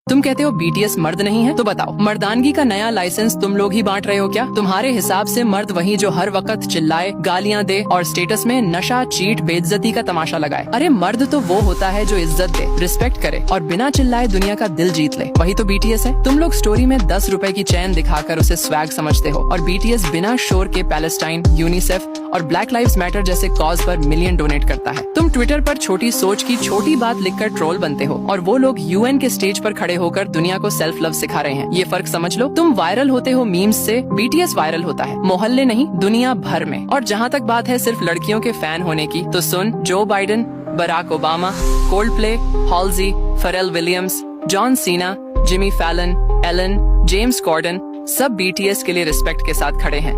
तुम कहते हो बीटीएस मर्द नहीं है, तो बताओ मर्दानगी का नया लाइसेंस तुम लोग ही बांट रहे हो क्या? तुम्हारे हिसाब से मर्द वही जो हर वक्त चिल्लाए, गालियां दे और स्टेटस में नशा, चीट, बेइज्जती का तमाशा लगाए। अरे मर्द तो वो होता है जो इज्जत दे, रिस्पेक्ट करे और बिना चिल्लाए दुनिया का दिल जीत ले। वही तो बीटीएस है। तुम लोग स्टोरी में 10 रुपए की चैन दिखाकर उसे स्वैग समझते हो और बीटीएस बिना शोर के पैलेस्टाइन, यूनिसेफ और ब्लैक लाइव्स मैटर जैसे कॉज पर मिलियन डोनेट करता है। तुम ट्विटर पर छोटी सोच की छोटी बात लिखकर ट्रोल बनते हो और वो लोग यूएन के स्टेज पर खड़े होकर दुनिया को सेल्फ लव सिखा रहे हैं। ये फर्क समझ लो। तुम वायरल होते हो मीम्स से, बीटीएस वायरल होता है मोहल्ले नहीं दुनिया भर में। और जहाँ तक बात है सिर्फ लड़कियों के फैन होने की, तो सुन, Joe Biden, Barack Obama, Coldplay, Halsey, Pharrell Williams, John Cena, Jimmy Fallon, Ellen, James Corden सब बीटीएस के लिए रिस्पेक्ट के साथ खड़े हैं।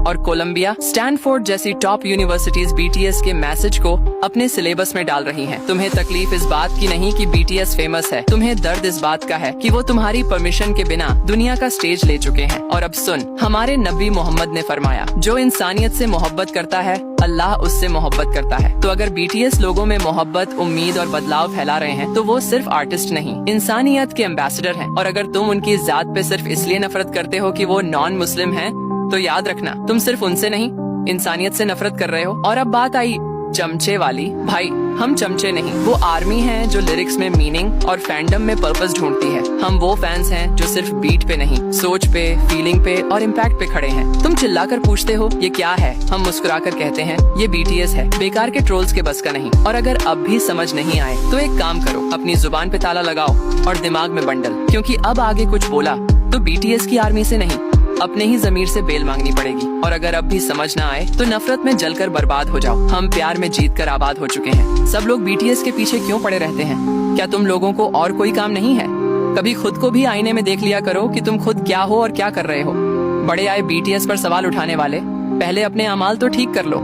और कोलंबिया, स्टैनफोर्ड जैसी टॉप यूनिवर्सिटीज बीटीएस के मैसेज को अपने सिलेबस में डाल रही हैं। तुम्हें तकलीफ इस बात की नहीं कि बीटीएस फेमस है, तुम्हें दर्द इस बात का है कि वो तुम्हारी परमिशन के बिना दुनिया का स्टेज ले चुके हैं। और अब सुन, हमारे नबी मोहम्मद ने फरमाया, जो इंसानियत से मोहब्बत करता है अल्लाह उससे मोहब्बत करता है। तो अगर बीटीएस लोगों में मोहब्बत, उम्मीद और बदलाव फैला रहे हैं तो वो सिर्फ आर्टिस्ट नहीं, इंसानियत के एम्बेसडर हैं। और अगर तुम उनकी जात पे सिर्फ इसलिए नफरत करते हो कि वो नॉन मुस्लिम हैं, तो याद रखना तुम सिर्फ उनसे नहीं इंसानियत से नफरत कर रहे हो। और अब बात आई चमचे वाली। भाई हम चमचे नहीं, वो आर्मी हैं जो लिरिक्स में मीनिंग और फैंडम में पर्पस ढूंढती है। हम वो फैंस हैं जो सिर्फ बीट पे नहीं, सोच पे, फीलिंग पे और इम्पैक्ट पे खड़े हैं। तुम चिल्लाकर पूछते हो ये क्या है, हम मुस्कुराकर कहते हैं ये बीटीएस है, बेकार के ट्रोल्स के बस का नहीं। और अगर अब भी समझ नहीं आए तो एक काम करो, अपनी जुबान पे ताला लगाओ और दिमाग में बंडल, क्योंकि अब आगे कुछ बोला तो बीटीएस की आर्मी से नहीं, अपने ही जमीर से बेल मांगनी पड़ेगी। और अगर अब भी समझ ना आए तो नफरत में जलकर बर्बाद हो जाओ। हम प्यार में जीत कर आबाद हो चुके हैं। सब लोग बीटीएस के पीछे क्यों पड़े रहते हैं? क्या तुम लोगों को और कोई काम नहीं है? कभी खुद को भी आईने में देख लिया करो कि तुम खुद क्या हो और क्या कर रहे हो। बड़े आए बीटीएस पर सवाल उठाने वाले, पहले अपने अमाल तो ठीक कर लो।